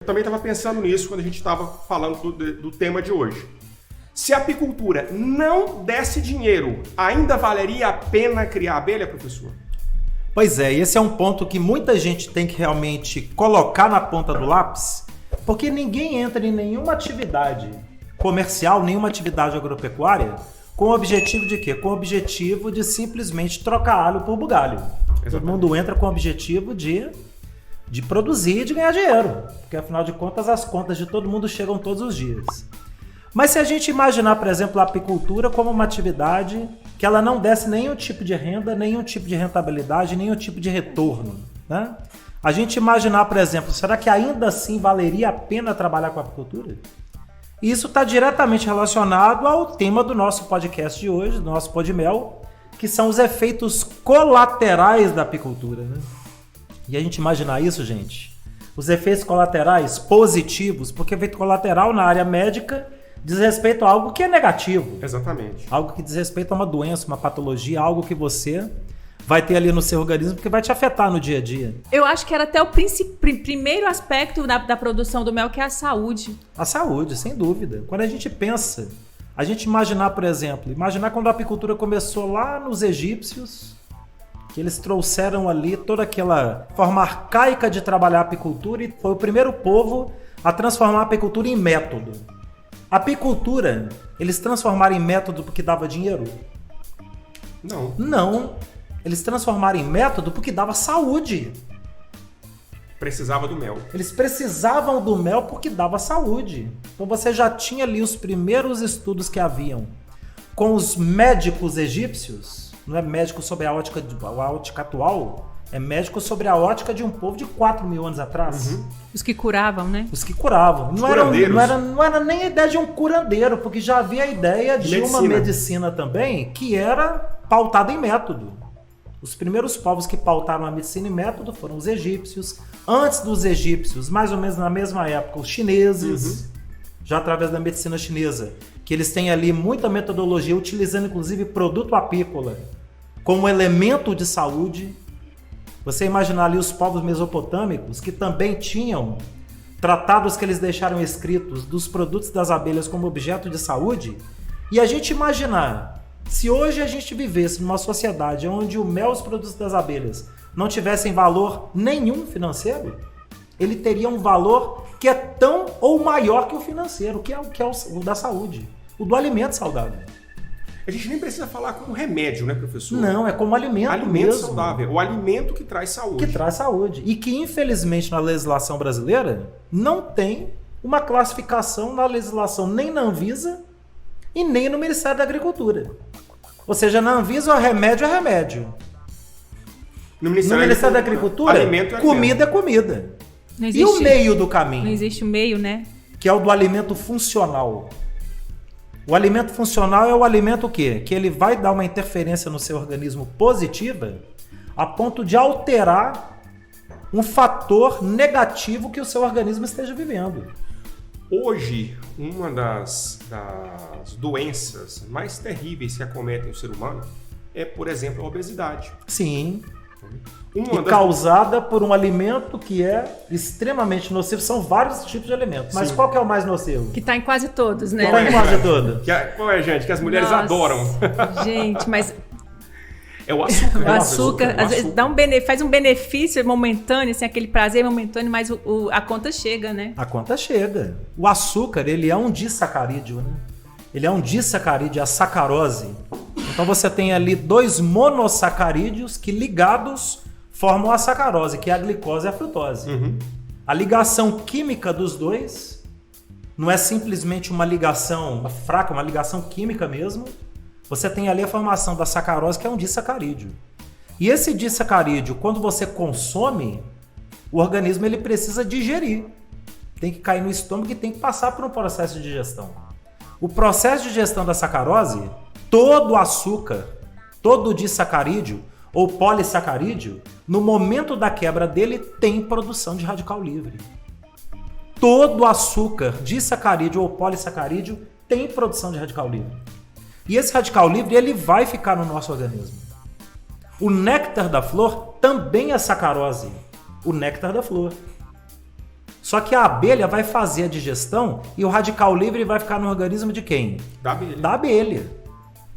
Eu também estava pensando nisso quando a gente estava falando do tema de hoje. Se a apicultura não desse dinheiro, ainda valeria a pena criar abelha, professor? Pois é, esse é um ponto que muita gente tem que realmente colocar na ponta do lápis, porque ninguém entra em nenhuma atividade comercial, nenhuma atividade agropecuária, com o objetivo de quê? Com o objetivo de simplesmente trocar alho por bugalho. Exatamente. Todo mundo entra com o objetivo de produzir e de ganhar dinheiro, porque afinal de contas as contas de todo mundo chegam todos os dias. Mas se a gente imaginar, por exemplo, a apicultura como uma atividade que ela não desse nenhum tipo de renda, nenhum tipo de rentabilidade, nenhum tipo de retorno, né? A gente imaginar, por exemplo, será que ainda assim valeria a pena trabalhar com a apicultura? Isso está diretamente relacionado ao tema do nosso podcast de hoje, do nosso Podmel, que são os efeitos colaterais da apicultura, né? E a gente imaginar isso, gente, os efeitos colaterais positivos, porque efeito colateral na área médica diz respeito a algo que é negativo. Exatamente. Algo que diz respeito a uma doença, uma patologia, algo que você vai ter ali no seu organismo, porque vai te afetar no dia a dia. Eu acho que era até o primeiro aspecto da produção do mel, que é a saúde. A saúde, sem dúvida. Quando a gente pensa, a gente imaginar, por exemplo, quando a apicultura começou lá nos egípcios, que eles trouxeram ali toda aquela forma arcaica de trabalhar a apicultura e foi o primeiro povo a transformar a apicultura em método. A apicultura, eles transformaram em método porque dava dinheiro? Não. Não. Eles transformaram em método porque dava saúde. Precisava do mel. Eles precisavam do mel porque dava saúde. Então você já tinha ali os primeiros estudos que haviam com os médicos egípcios. Não é médico sobre a ótica atual, é médico sobre a ótica de um povo de 4.000 anos atrás. Uhum. Os que curavam, né? Os que curavam. Não era nem a ideia de um curandeiro, porque já havia a ideia de uma medicina também que era pautada em método. Os primeiros povos que pautaram a medicina em método foram os egípcios. Antes dos egípcios, mais ou menos na mesma época, os chineses, já através da medicina chinesa, que eles têm ali muita metodologia, utilizando inclusive produto apícola como elemento de saúde. Você imaginar ali os povos mesopotâmicos, que também tinham tratados que eles deixaram escritos dos produtos das abelhas como objeto de saúde, e a gente imaginar, se hoje a gente vivesse numa sociedade onde o mel e os produtos das abelhas não tivessem valor nenhum financeiro, ele teria um valor que é tão ou maior que o financeiro, que é o da saúde, o do alimento saudável. A gente nem precisa falar como remédio, né, professor? Não, é como alimento mesmo. Saudável, o alimento que traz saúde. Que traz saúde. E que, infelizmente, na legislação brasileira, não tem uma classificação na legislação nem na Anvisa e nem no Ministério da Agricultura. Ou seja, na Anvisa o remédio é remédio. No Ministério da Agricultura, alimento é comida é comida. Existe, e o meio do caminho? Não existe o meio, né? Que é o do alimento funcional. O alimento funcional é o alimento o quê? Que ele vai dar uma interferência no seu organismo positiva a ponto de alterar um fator negativo que o seu organismo esteja vivendo. Hoje, uma das doenças mais terríveis que acometem o ser humano é, por exemplo, a obesidade. Sim. Causada por um alimento que é extremamente nocivo. São vários tipos de alimentos. Mas qual que é o mais nocivo? Que está em quase todos, né? Está em quase todos. Qual é, gente? Que as mulheres adoram. Gente, mas... É o açúcar. O açúcar, às vezes, faz um benefício momentâneo, assim, aquele prazer momentâneo, mas a conta chega, né? A conta chega. O açúcar, ele é um disacarídeo, né? Ele é um disacarídeo, a sacarose. Então você tem ali 2 monossacarídeos que ligados formam a sacarose, que é a glicose e a frutose. A ligação química dos dois não é simplesmente uma ligação fraca, uma ligação química mesmo. Você tem ali a formação da sacarose, que é um disacarídeo. E esse disacarídeo, quando você consome, o organismo ele precisa digerir. Tem que cair no estômago e tem que passar por um processo de digestão. O processo de digestão da sacarose, todo açúcar, todo disacarídeo ou polissacarídeo, no momento da quebra dele, tem produção de radical livre. Todo açúcar, disacarídeo ou polissacarídeo, tem produção de radical livre. E esse radical livre ele vai ficar no nosso organismo. O néctar da flor também é sacarose. O néctar da flor. Só que a abelha vai fazer a digestão e o radical livre vai ficar no organismo de quem? Da abelha. Da abelha.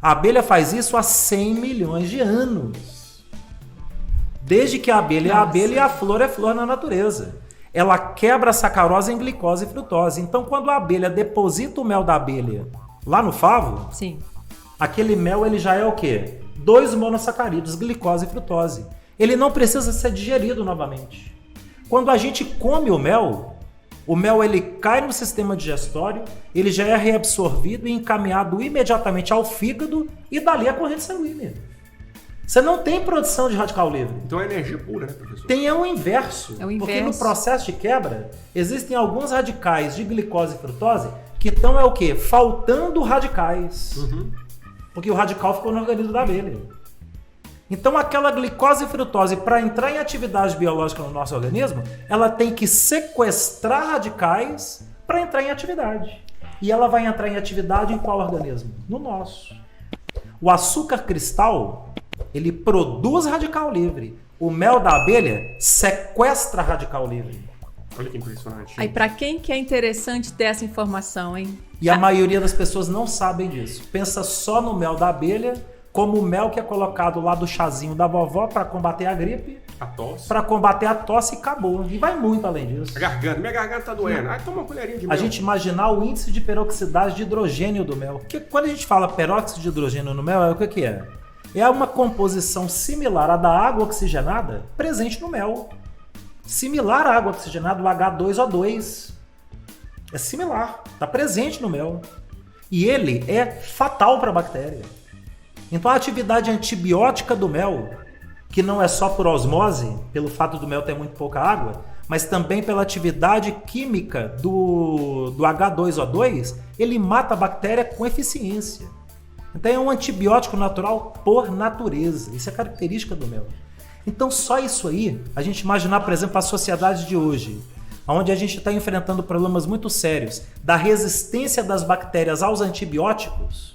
A abelha faz isso há 100 milhões de anos. Desde que a abelha é a abelha e a flor é flor na natureza. Ela quebra a sacarose em glicose e frutose. Então, quando a abelha deposita o mel da abelha lá no favo, Sim. aquele mel ele já é o quê? 2 monossacarídeos, glicose e frutose. Ele não precisa ser digerido novamente. Quando a gente come o mel ele cai no sistema digestório, ele já é reabsorvido e encaminhado imediatamente ao fígado e dali à corrente sanguínea. Você não tem produção de radical livre. Então é energia pura, né, professor? Tem o inverso. É o Porque inverso. no processo de quebra, existem alguns radicais de glicose e frutose que estão o quê? Faltando radicais. Porque o radical ficou no organismo da abelha. Então aquela glicose e frutose, para entrar em atividade biológica no nosso organismo, ela tem que sequestrar radicais para entrar em atividade. E ela vai entrar em atividade em qual organismo? No nosso. O açúcar cristal, ele produz radical livre. O mel da abelha sequestra radical livre. Olha que impressionante. Aí, pra quem que é interessante ter essa informação, hein? E a maioria das pessoas não sabem disso. Pensa só no mel da abelha, como o mel que é colocado lá do chazinho da vovó para combater a gripe, A tosse. para combater a tosse e acabou. E vai muito além disso. A garganta. Minha garganta tá doendo. Ah, toma uma colherinha de mel. A gente imaginar o índice de peroxidase de hidrogênio do mel. Porque quando a gente fala peróxido de hidrogênio no mel, é o que é? É uma composição similar à da água oxigenada presente no mel. Similar à água oxigenada, o H2O2. É similar, está presente no mel. E ele é fatal para a bactéria. Então a atividade antibiótica do mel, que não é só por osmose, pelo fato do mel ter muito pouca água, mas também pela atividade química do H2O2, ele mata a bactéria com eficiência. Então é um antibiótico natural por natureza. Isso é característica do mel. Então só isso aí, a gente imaginar, por exemplo, a sociedade de hoje, onde a gente está enfrentando problemas muito sérios da resistência das bactérias aos antibióticos,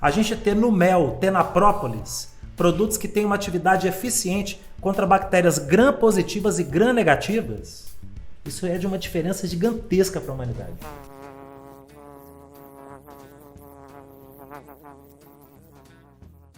a gente ter no mel, ter na própolis, produtos que têm uma atividade eficiente contra bactérias gram-positivas e gram-negativas, isso é de uma diferença gigantesca para a humanidade.